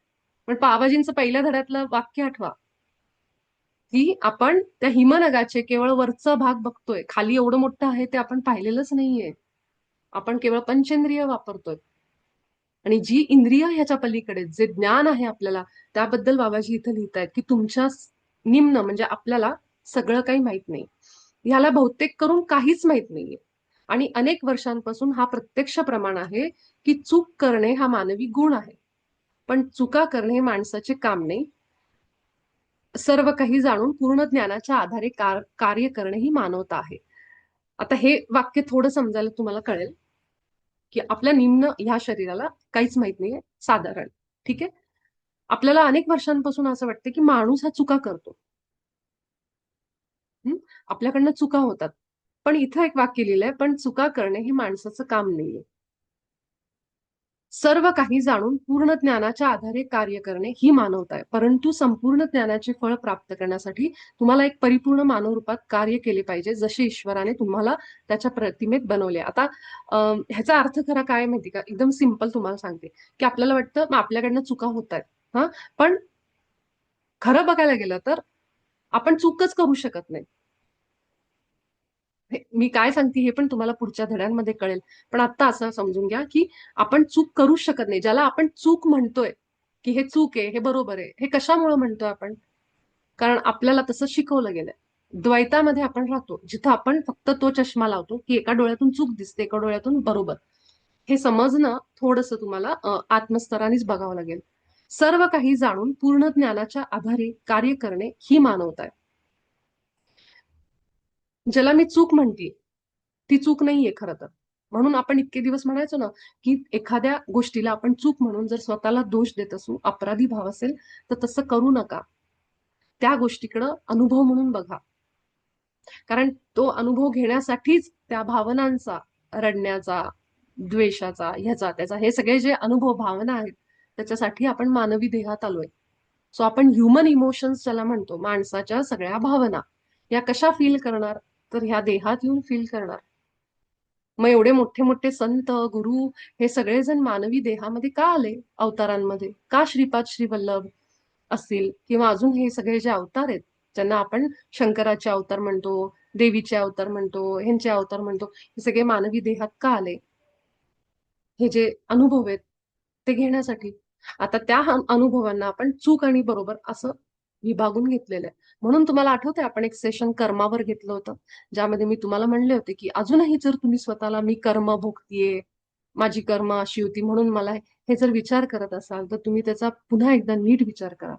पण बाबाजींचं पहिल्या धड्यातलं वाक्य आठवा, की आपण त्या हिमनगाचे केवळ वरचा भाग बघतोय, खाली एवढं मोठं आहे ते आपण पाहिलेलंच नाहीये. आपण केवळ पंचेंद्रिय वापरतोय. आणि जी इंद्रिय ह्याच्या पलीकडे जे ज्ञान आहे आपल्याला, त्याबद्दल बाबाजी इथं लिहितायत की तुमच्या निम्न म्हणजे आपल्याला सगळं काही माहित नाही. ह्याला बहुतेक करून काहीच माहित नाहीये. आणि अनेक वर्षांपासून हा प्रत्यक्ष प्रमाण आहे की चूक करणे हा मानवी गुण आहे, पण चुका करणे हे माणसाचे काम नाही. सर्व काही जाणून पूर्ण ज्ञानाच्या आधारे कार्य करणे ही मानवता आहे. आता हे वाक्य थोडं समजायला तुम्हाला कळेल की आपल्या निम्न ह्या शरीराला काहीच माहित नाहीये साधारण. ठीक आहे. आपल्याला अनेक वर्षांपासून असं वाटतं की माणूस हा चुका करतो. आपल्याकडनं चुका होतात. पण इथं एक वाक्य लिहिलंय, पण चुका करणे हे माणसाचं काम नाहीये. सर्व काही जाणून पूर्ण ज्ञानाच्या आधारे कार्य करणे ही मानवता आहे. परंतु संपूर्ण ज्ञानाचे फळ प्राप्त करण्यासाठी तुम्हाला एक परिपूर्ण मानव रूपात कार्य केले पाहिजे, जसे ईश्वराने तुम्हाला त्याच्या प्रतिमेत बनवले. आता ह्याचा अर्थ खरा काय माहिती का? एकदम सिंपल तुम्हाला सांगते की आपल्याला वाटतं मग आपल्याकडनं चुका होत आहेत. हा, पण खरं बघायला गेलं तर आपण चूकच करू शकत नाही. मी काय सांगते हे पण तुम्हाला पुढच्या धड्यांमध्ये कळेल. पण आता असं समजून घ्या की आपण चूक करूच शकत नाही. ज्याला आपण चूक म्हणतोय की हे चूक आहे, हे बरोबर आहे, हे कशामुळे म्हणतोय आपण? कारण आपल्याला तसं शिकवलं गेलंय. द्वैतामध्ये आपण राहतो, जिथं आपण फक्त तो चष्मा लावतो की एका डोळ्यातून चूक दिसते, एका डोळ्यातून बरोबर. हे समजणं थोडंसं तुम्हाला आत्मस्तरानेच बघावं लागेल. सर्व काही जाणून पूर्ण ज्ञानाच्या आधारे कार्य करणे ही मानवता आहे. ज्याला मी चूक म्हणते ती चूक नाहीये खरं तर. म्हणून आपण इतके दिवस म्हणायचो ना की एखाद्या गोष्टीला आपण चूक म्हणून जर स्वतःला दोष देत असू, अपराधी भाव असेल, तर तसं करू नका. त्या गोष्टीकडं अनुभव म्हणून बघा. कारण तो अनुभव घेण्यासाठीच त्या भावनांचा, रडण्याचा, द्वेषाचा, ह्याचा त्याचा, हे सगळे जे अनुभव भावना आहेत त्याच्यासाठी आपण मानवी देहात आलोय. सो आपण ह्युमन इमोशन्स ज्याला म्हणतो, माणसाच्या सगळ्या भावना या कशा फील करणार? तर ह्या देहात येऊन फील करणार. मग एवढे मोठे मोठे संत, गुरु हे सगळेजण मानवी देहामध्ये का आले? अवतारांमध्ये का? श्रीपाद श्रीवल्लभ असतील किंवा अजून हे सगळे जे अवतार आहेत ज्यांना आपण शंकराचे अवतार म्हणतो, देवीचे अवतार म्हणतो, ह्यांचे अवतार म्हणतो, हे सगळे मानवी देहात का आले? हे जे अनुभव आहेत ते घेण्यासाठी. आता त्या अनुभवांना आपण चूक आणि बरोबर असं विभागून घेतलेलं आहे. म्हणून तुम्हाला आठवतंय आपण एक सेशन कर्मावर घेतलं होतं, ज्यामध्ये मी तुम्हाला म्हणले होते की अजूनही जर तुम्ही स्वतःला मी कर्म भोगतीये, माझी कर्म अशी होती म्हणून मला हे जर विचार करत असाल तर तुम्ही त्याचा पुन्हा एकदा नीट विचार करा.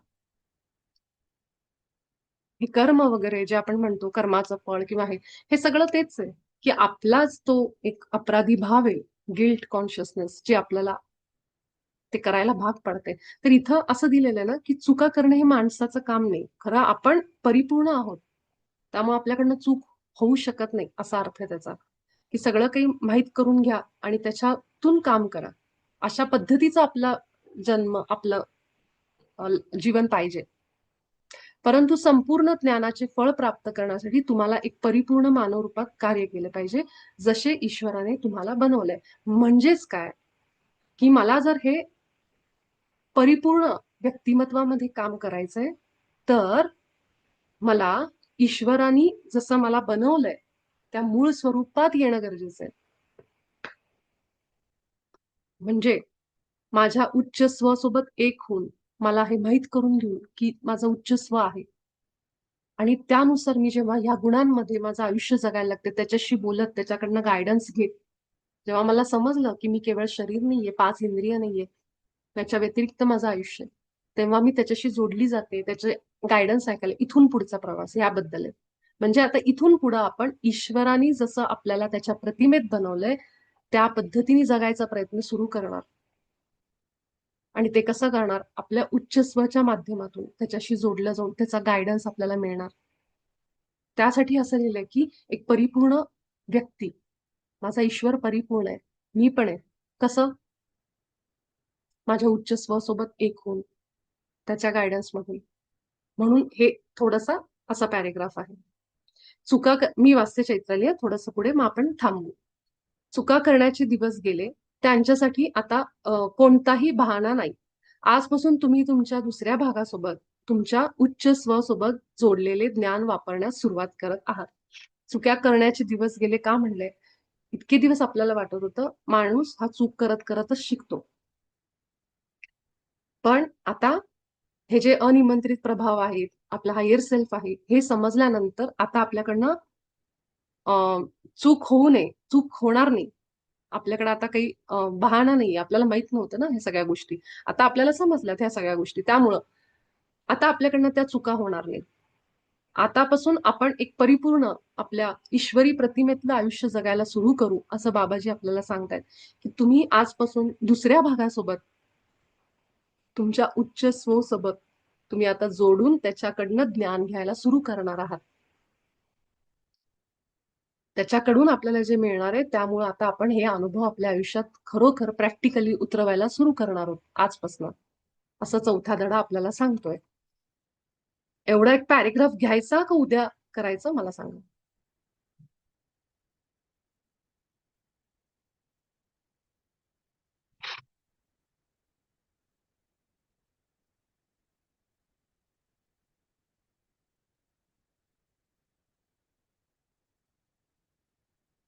हे कर्म वगैरे जे आपण म्हणतो कर्माचं फळ किंवा हे सगळं तेच आहे की आपलाच तो एक अपराधी भाव आहे, गिल्ट कॉन्शियसनेस, जे आपल्याला ते करायला भाग पडते. तर इथं असं दिलेलं आहे ना की चुका करणं हे माणसाचं काम नाही. खरं आपण परिपूर्ण आहोत, त्यामुळे आपल्याकडनं चूक होऊ शकत नाही असा अर्थ आहे त्याचा. की सगळं काही माहीत करून घ्या आणि त्याच्यातून काम करा. अशा पद्धतीचा आपला जन्म, आपलं जीवन पाहिजे. परंतु संपूर्ण ज्ञानाचे फळ प्राप्त करण्यासाठी तुम्हाला एक परिपूर्ण मानव रूपात कार्य केले पाहिजे, जसे ईश्वराने तुम्हाला बनवलंय. म्हणजेच काय की मला जर हे परिपूर्ण व्यक्तिमत्वामध्ये काम करायचंय तर मला ईश्वराने जसं मला बनवलंय त्या मूळ स्वरूपात येणं गरजेचं आहे. म्हणजे माझ्या उच्च स्वसोबत एक होऊन मला हे माहीत करून घेऊन की माझं उच्च स्व आहे आणि त्यानुसार मी जेव्हा ह्या गुणांमध्ये माझं आयुष्य जगायला लागते, त्याच्याशी बोलत, त्याच्याकडनं गायडन्स घेत, जेव्हा मला समजलं की मी केवळ शरीर नाहीये, 5 इंद्रिय नाहीये, त्याच्या व्यतिरिक्त माझं आयुष्य, तेव्हा मी त्याच्याशी जोडली जाते, त्याचे गायडन्स ऐकायला. इथून पुढचा प्रवास याबद्दल आहे. म्हणजे आता इथून पुढे आपण ईश्वराने जसं आपल्याला त्याच्या प्रतिमेत बनवलंय त्या पद्धतीने जगायचा प्रयत्न सुरू करणार. आणि ते कसं करणार? आपल्या उच्च स्वच्या माध्यमातून त्याच्याशी जोडलं जाऊन त्याचा गायडन्स आपल्याला मिळणार. त्यासाठी असं लिहिलंय की एक परिपूर्ण व्यक्ती, माझा ईश्वर परिपूर्ण आहे, मी पण आहे. कसं? माझ्या उच्च स्वसोबत एक होऊन त्याच्या गायडन्स मधून. म्हणून हे थोडासा असा पॅरेग्राफ आहे. मी वाचते चैत्राली, थोडंसं पुढे मग आपण थांबू. चुका करण्याचे दिवस गेले, त्यांच्यासाठी आता कोणताही बहाणा नाही. आजपासून तुम्ही तुमच्या दुसऱ्या भागासोबत, तुमच्या उच्च स्वसोबत जोडलेले ज्ञान वापरण्यास सुरुवात करत आहात. चुक्या करण्याचे दिवस गेले का म्हणले? इतके दिवस आपल्याला वाटत होतं माणूस हा चूक करत करतच शिकतो. पण आता हे जे अनिमंत्रित प्रभाव आहेत, आपला हायर सेल्फ आहे, हे समजल्यानंतर आता आपल्याकडनं चूक होऊ नये, चूक होणार नाही. आपल्याकडे आता काही बहाणा नाही. आपल्याला माहित नव्हतं ना ह्या सगळ्या गोष्टी. आता आपल्याला समजल्यात ह्या सगळ्या गोष्टी. त्यामुळं आता आपल्याकडनं त्या चुका होणार नाहीत. आतापासून आपण एक परिपूर्ण आपल्या ईश्वरी प्रतिमेतलं आयुष्य जगायला सुरू करू, असं बाबाजी आपल्याला सांगतायत. की तुम्ही आजपासून दुसऱ्या भागासोबत, तुमच्या उच्च स्वसोबत तुम्ही आता जोडून त्याच्याकडनं ज्ञान घ्यायला सुरू करणार आहात. त्याच्याकडून आपल्याला जे मिळणार आहे त्यामुळे आता आपण हे अनुभव आपल्या आयुष्यात खरोखर प्रॅक्टिकली उतरवायला सुरू करणार आहोत आजपासून, असं चौथा धडा आपल्याला सांगतोय. एवढा एक पॅरेग्राफ घ्यायचा का उद्या करायचं मला सांगा.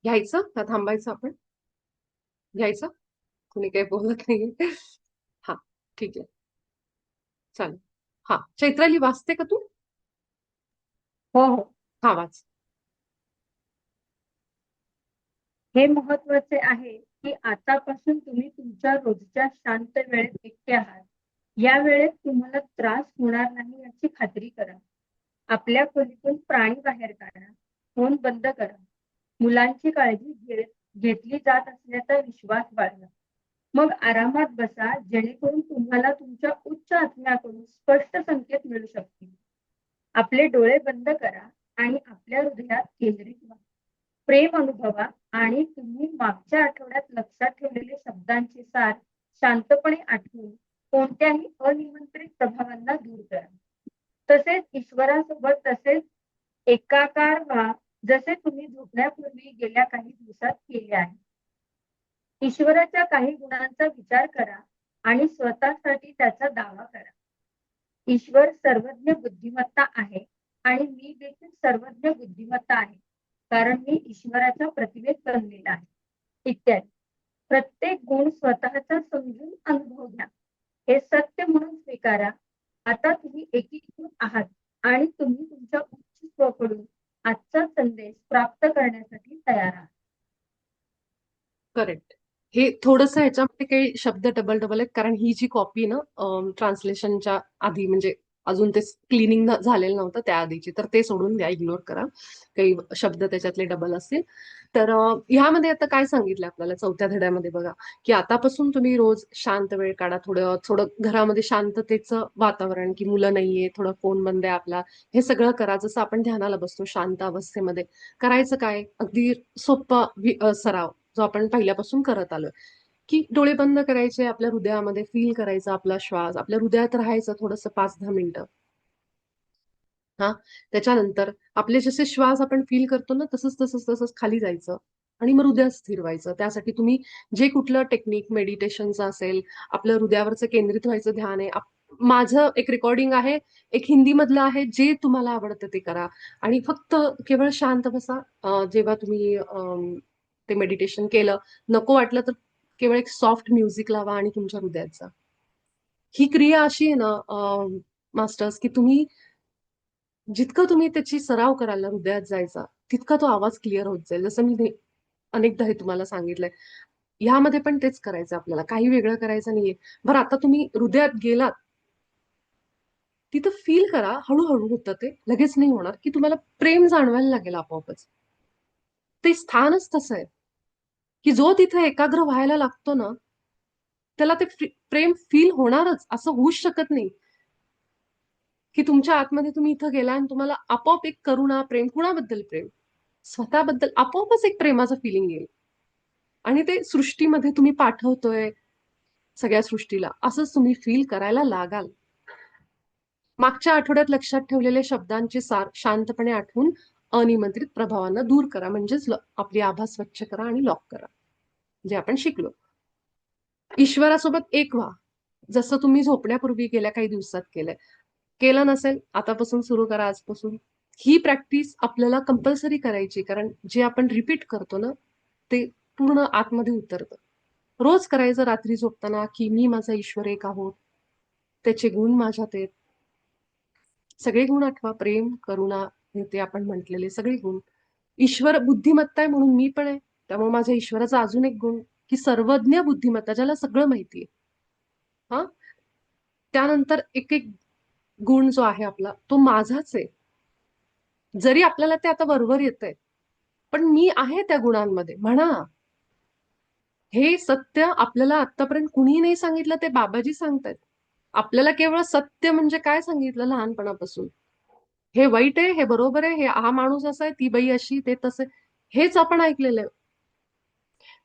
घ्यायचं का थांबायचं आपण? घ्यायचं? कुणी काही बोलत नाही. हा, ठीक आहे, चालेल. हा, चैत्राली वाचते का तू? हो हो. हा, वाच. हे महत्वाचे आहे की आतापासून तुम्ही तुमच्या रोजच्या शांत वेळेत एकटे आहात. या वेळेत तुम्हाला त्रास होणार नाही याची खात्री करा. आपल्या खोलीतून प्राणी बाहेर काढा. फोन बंद करा. मुलांची काळजी घेतली जात असल्याचा विश्वास बाळगा. मग आरामात बसा, जेणेकरून तुम्हाला तुमच्या उच्च आत्म्याकडून स्पष्ट संकेत मिळू शकतील. आपले डोळे बंद करा आणि आपल्या हृदयात केंद्रित व्हा. प्रेम अनुभवा आणि तुम्ही मागच्या आठवड्यात लक्षात ठेवलेले शब्दांचे सार शांतपणे आठवून कोणत्याही अनिमंत्रित प्रभावांना दूर करा. तसेच ईश्वरासोबत तसेच एकाकार व्हा, जसे तुम्ही झोपण्यापूर्वी गेल्या काही दिवसात केले आहे. ईश्वराच्या काही गुणांचा विचार करा आणि स्वतःसाठी त्याचा दावा करा. ईश्वर सर्वज्ञ बुद्धिमत्ता आहे आणि मी देखील सर्वज्ञ बुद्धिमत्ता आहे, कारण मी ईश्वराच्या प्रतिमेत बनलेला आहे, इत्यादी. प्रत्येक गुण स्वतःचा समजून अनुभव घ्या. हे सत्य म्हणून स्वीकारा. आता तुम्ही एकीकृत आहात आणि तुम्ही तुमच्या उच्च स्वकडून आजचा संदेश प्राप्त करण्यासाठी तयार आहात. करेक्ट. हे थोडंसं ह्याच्यामध्ये काही शब्द डबल डबल आहेत, कारण ही जी कॉपी ना ट्रान्सलेशनच्या आधी म्हणजे अजून ते क्लिनिंग झालेलं नव्हतं त्या आधीची, तर ते सोडून द्या, इग्नोर करा. काही शब्द त्याच्यातले डबल असतील. तर ह्यामध्ये आता काय सांगितलं आपल्याला चौथ्या धड्यामध्ये बघा, की आतापासून तुम्ही रोज शांत वेळ काढा. थोडं थोडं घरामध्ये शांततेचं वातावरण, की मुलं नाहीये, थोडं फोन बंद आहे आपला, हे सगळं करा. जसं आपण ध्यानाला बसतो शांत अवस्थेमध्ये, करायचं काय, अगदी सोपा सराव जो आपण पहिल्यापासून करत आलोय, की डोळे बंद करायचे, आपल्या हृदयामध्ये फील करायचा आपला श्वास, आपल्या हृदयात राहायचं थोडंसं 5-10 मिनिटं. हा, त्याच्यानंतर आपले जसे श्वास आपण फील करतो ना, तसंच तसंच तसंच खाली जायचं आणि मग हृदय स्थिर व्हायचं. त्यासाठी तुम्ही जे कुठलं टेक्निक मेडिटेशनचं असेल, आपलं हृदयावरचं केंद्रित व्हायचं ध्यान आहे. माझं एक रेकॉर्डिंग आहे, एक हिंदी मधलं आहे, जे तुम्हाला आवडतं ते करा आणि फक्त केवळ शांत बसा. जेव्हा तुम्ही ते मेडिटेशन केलं, नको वाटलं तर केवळ एक सॉफ्ट म्युझिक लावा आणि तुमच्या हृदयात जा. ही क्रिया अशी आहे ना मास्टर्स, की तुम्ही जितकं तुम्ही त्याची सराव कराल ना हृदयात जायचा, तितका तो आवाज क्लिअर होत जाईल. जसं मी अनेकदा हे तुम्हाला सांगितलंय. ह्यामध्ये पण तेच करायचं आपल्याला, काही वेगळं करायचं नाहीये. बरं, आता तुम्ही हृदयात गेलात, तिथं फील करा, हळूहळू होतं ते, लगेच नाही होणार, की तुम्हाला प्रेम जाणवायला लागेल आपोआपच. ते स्थानच तसं आहे, की जो तिथे एकाग्र व्हायला लागतो ना, त्याला ते प्रेम फील होणारच. असं होऊच शकत नाही, की तुमच्या आतमध्ये तुम्ही इथं गेला आणि तुम्हाला आपोआप एक करुणा, प्रेम, कुणाबद्दल प्रेम? स्वतःबद्दल आपोआपच एक प्रेमाचं फिलिंग येईल. आणि ते सृष्टीमध्ये तुम्ही पाठवतोय सगळ्या सृष्टीला, असंच तुम्ही फील करायला लागाल. मागच्या आठवड्यात लक्षात ठेवलेले शब्दांचे सार शांतपणे आठवून अनिमंत्रित प्रभावांना दूर करा, म्हणजेच आपली आभा स्वच्छ करा आणि लॉक करा, जे आपण शिकलो. ईश्वरासोबत एक व्हा, जसं तुम्ही झोपण्यापूर्वी गेल्या काही दिवसात केलंय. केलं नसेल, आतापासून सुरू करा, आजपासून. ही प्रॅक्टिस आपल्याला कंपल्सरी करायची, कारण जे आपण रिपीट करतो ना, ते पूर्ण आतमध्ये उतरतं. रोज करायचं रात्री झोपताना, की मी माझा ईश्वर एक आहोत, त्याचे गुण माझ्यात आहेत. सगळे गुण आठवा, प्रेम, करुणा, हे ते आपण म्हटलेले सगळे गुण. ईश्वर बुद्धिमत्ता आहे म्हणून मी पण आहे, त्यामुळे माझ्या ईश्वराचा अजून एक गुण, की सर्वज्ञ बुद्धिमत्ता, ज्याला सगळं माहितीये. हा, त्यानंतर एक एक गुण जो आहे आपला, तो माझाच आहे. जरी आपल्याला ते आता वरवर येतंय, पण मी आहे त्या गुणांमध्ये म्हणा. हे सत्य आपल्याला आतापर्यंत कुणीही नाही सांगितलं, ते बाबाजी सांगतायत आपल्याला. केवळ सत्य म्हणजे काय सांगितलं लहानपणापासून, हे वाईट आहे, हे बरोबर आहे, हे हा माणूस असा आहे, ती बाई अशी, ते तसे, हेच आपण ऐकलेलं आहे.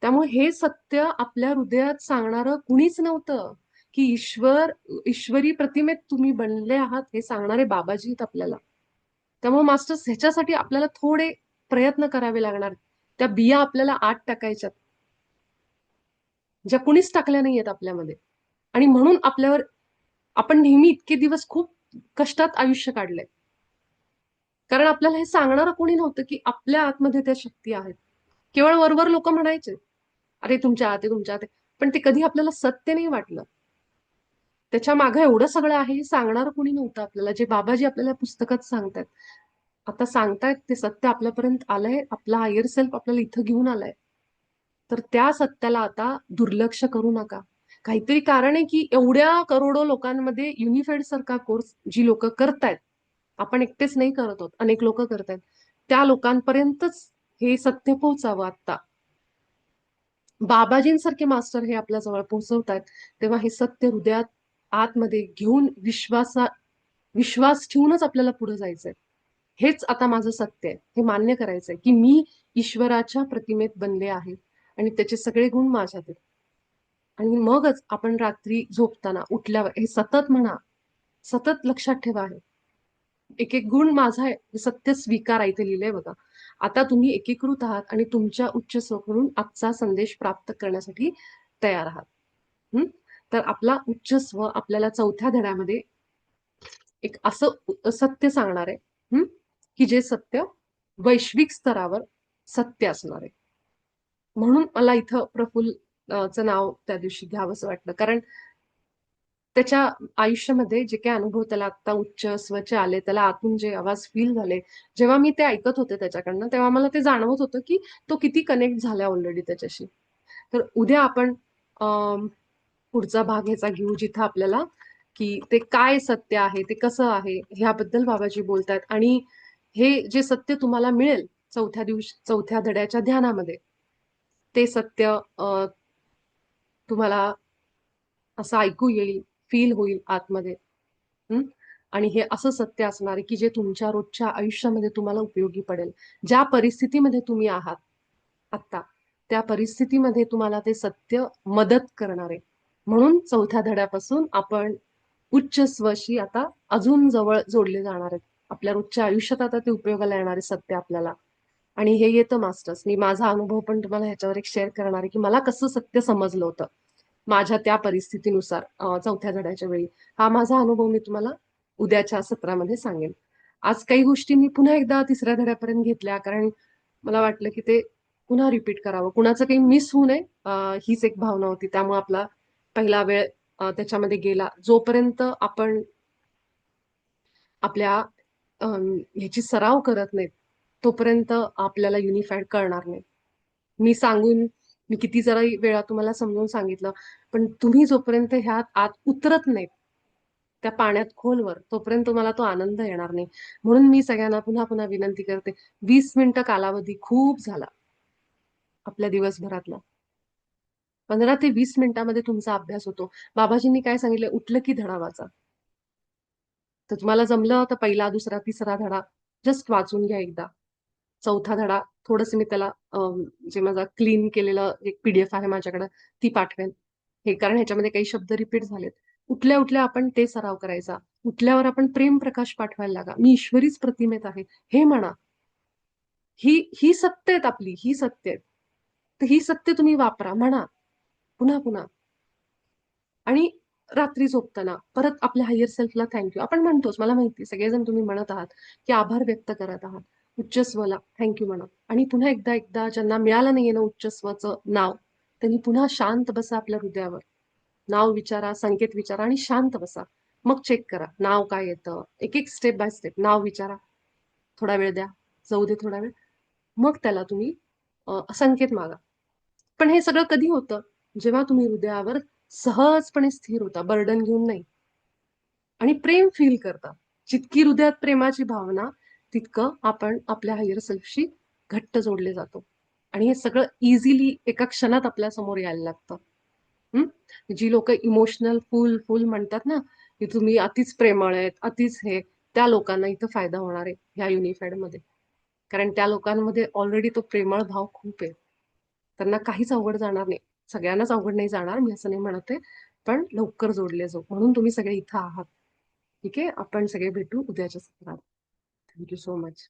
त्यामुळे हे सत्य आपल्या हृदयात सांगणारं कुणीच नव्हतं, की ईश्वरी प्रतिमेत तुम्ही बनले आहात, हे सांगणारे बाबाजी आहेत आपल्याला. त्यामुळे मास्टर्स, ह्याच्यासाठी आपल्याला थोडे प्रयत्न करावे लागणार. त्या बिया आपल्याला आत टाकायच्यात, ज्या कुणीच टाकल्या नाहीयेत आपल्यामध्ये. आणि म्हणून आपल्यावर आपण नेहमी इतके दिवस खूप कष्टात आयुष्य काढलंय, कारण आपल्याला हे सांगणारं कोणी नव्हतं, की आपल्या आतमध्ये त्या शक्ती आहेत. केवळ वरवर लोक म्हणायचे, अरे तुमच्या आत आहे, तुमच्या आत आहे. पण ते कधी आपल्याला सत्य नाही वाटलं. त्याच्या मागे एवढं सगळं आहे हे सांगणार कोणी नव्हतं आपल्याला, जे बाबाजी आपल्याला पुस्तकात सांगतायत. आता सांगतायत ते सत्य आपल्यापर्यंत आलंय, आपला हायर सेल्फ आपल्याला इथं घेऊन आलाय. तर त्या सत्याला आता दुर्लक्ष करू नका. काहीतरी कारण आहे की एवढ्या करोडो लोकांमध्ये युनिफाईड सारखा कोर्स जी लोक करतायत, आपण एकटेच नाही करत आहोत, अनेक लोक करतायत, त्या लोकांपर्यंतच हे सत्य पोहोचावं. आता बाबाजींसारखे मास्टर हे आपल्या जवळ पोहोचवतायत, तेव्हा हे सत्य हृदयात आतमध्ये घेऊन विश्वास ठेवूनच आपल्याला पुढे जायचंय. हेच आता माझं सत्य आहे, हे मान्य करायचंय की मी ईश्वराच्या प्रतिमेत बनले आहे आणि त्याचे सगळे गुण माझ्यात आहेत. आणि मगच आपण रात्री झोपताना उठल्यावर हे सतत म्हणा, सतत लक्षात ठेवा. आहे एक एक गुण माझा आहे हे सत्य स्वीकारा, इथे लिहिलंय बघा. आता तुम्ही एकीकृत आहात आणि तुमच्या उच्च स्वकडून आजचा संदेश प्राप्त करण्यासाठी तयार आहात. तर आपला उच्च स्व आपल्याला चौथ्या धड्यामध्ये एक असं सत्य सांगणार आहे की जे सत्य वैश्विक स्तरावर सत्य असणार आहे. म्हणून मला इथं प्रफुल्लचं नाव त्या दिवशी घ्यावंसं वाटलं, कारण त्याच्या आयुष्यामध्ये जे काही अनुभव त्याला आता उच्च स्वचे आले, त्याला आतून जे आवाज फील झाले, जेव्हा मी ते ऐकत होते त्याच्याकडनं, तेव्हा मला ते जाणवत होतं की तो किती कनेक्ट झाला ऑलरेडी त्याच्याशी. तर उद्या आपण पुढचा भाग ह्याचा घेऊ, जिथं आपल्याला की ते काय सत्य आहे, ते कसं आहे, ह्याबद्दल बाबाजी बोलतायत. आणि हे जे सत्य तुम्हाला मिळेल चौथ्या धड्याच्या ध्यानामध्ये, ते सत्य तुम्हाला असं ऐकू येईल, फील होईल आतमध्ये. आणि हे असं सत्य असणार आहे की जे तुमच्या रोजच्या आयुष्यामध्ये तुम्हाला उपयोगी पडेल. ज्या परिस्थितीमध्ये तुम्ही आहात आत्ता, त्या परिस्थितीमध्ये तुम्हाला ते सत्य मदत करणार आहे. म्हणून चौथ्या धड्यापासून आपण उच्च स्वशी आता अजून जवळ जोडले जाणार आहेत. आपल्या रोजच्या आयुष्यात आता ते उपयोगाला येणारे सत्य आपल्याला. आणि हे येतं मास्टर्स. मी माझा अनुभव पण तुम्हाला ह्याच्यावर एक शेअर करणार आहे की मला कसं सत्य समजलं होतं माझ्या त्या परिस्थितीनुसार चौथ्या धड्याच्या वेळी. हा माझा अनुभव मी तुम्हाला उद्याच्या सत्रामध्ये सांगेन. आज काही गोष्टी मी पुन्हा एकदा तिसऱ्या धड्यापर्यंत घेतल्या, कारण मला वाटलं की ते पुन्हा रिपीट करावं, कुणाचं काही मिस होऊ नये, हीच एक भावना होती. त्यामुळे आपला पहिला वेळ त्याच्यामध्ये गेला. जोपर्यंत आपण आपल्या ह्याची सराव करत नाहीत, तोपर्यंत आपल्याला युनिफाईड कळणार नाही. मी किती जरा वेळा तुम्हाला समजून सांगितलं, पण तुम्ही जोपर्यंत ह्यात आत उतरत नाहीत त्या पाण्यात खोलवर, तोपर्यंत तुम्हाला तो आनंद येणार नाही. म्हणून मी सगळ्यांना पुन्हा पुन्हा विनंती करते, 20 मिनिटं कालावधी खूप झाला आपल्या दिवसभरातला. 15 ते 20 मिनिटांमध्ये तुमचा अभ्यास होतो. बाबाजींनी काय सांगितलं, उठलं की धडा वाचा. तर तुम्हाला जमलं तर पहिला, दुसरा, तिसरा धडा जस्ट वाचून घ्या एकदा. चौथा धडा थोडस मी त्याला जे माझा क्लीन केलेलं एक PDF आहे माझ्याकडे, ती पाठवेन. हे कारण ह्याच्यामध्ये काही शब्द रिपीट झालेत. उठल्या उठल्या आपण ते सराव करायचा. उठल्यावर आपण प्रेम प्रकाश पाठवायला लागा, मी ईश्वरीच प्रतिमेत आहे हे म्हणा. ही सत्य आहेत आपली, ही सत्य आहेत. तर ही सत्य तुम्ही वापरा, म्हणा पुन्हा पुन्हा. आणि रात्री झोपताना परत आपल्या हायर सेल्फला थँक्यू आपण म्हणतोच, मला माहिती सगळेजण तुम्ही म्हणत आहात की आभार व्यक्त करत आहात. उच्च स्वला थँक्यू म्हणा. आणि पुन्हा एकदा ज्यांना मिळालं नाहीये ना उच्च स्वचं नाव, त्यांनी पुन्हा शांत बसा आपल्या हृदयावर, नाव विचारा, संकेत विचारा आणि शांत बसा. मग चेक करा नाव काय येतं. एक एक स्टेप बाय स्टेप नाव विचारा, थोडा वेळ द्या, जाऊ दे थोडा वेळ, मग त्याला तुम्ही संकेत मागा. पण हे सगळं कधी होतं, जेव्हा तुम्ही हृदयावर सहजपणे स्थिर होता, बर्डन घेऊन नाही, आणि प्रेम फील करता. जितकी हृदयात प्रेमाची भावना, तितकं आपण आपल्या हायर सेल्फशी घट्ट जोडले जातो. आणि हे सगळं इझिली एका क्षणात आपल्या समोर यायला लागतं. जी लोक इमोशनल फुल म्हणतात ना की तुम्ही अतिच प्रेमळ आहेत, अतिच हे, त्या लोकांना इथं फायदा होणार आहे ह्या युनिफाईड मध्ये. कारण त्या लोकांमध्ये ऑलरेडी तो प्रेमळ भाव खूप आहे. त्यांना काहीच अवघड जाणार नाही. सगळ्यांनाच अवघड नाही जाणार, मी असं नाही म्हणते, पण लवकर जोडले जाऊ. म्हणून तुम्ही सगळे इथं आहात. ठीक आहे, आपण सगळे भेटू उद्याच्या सत्रात. Thank you so much.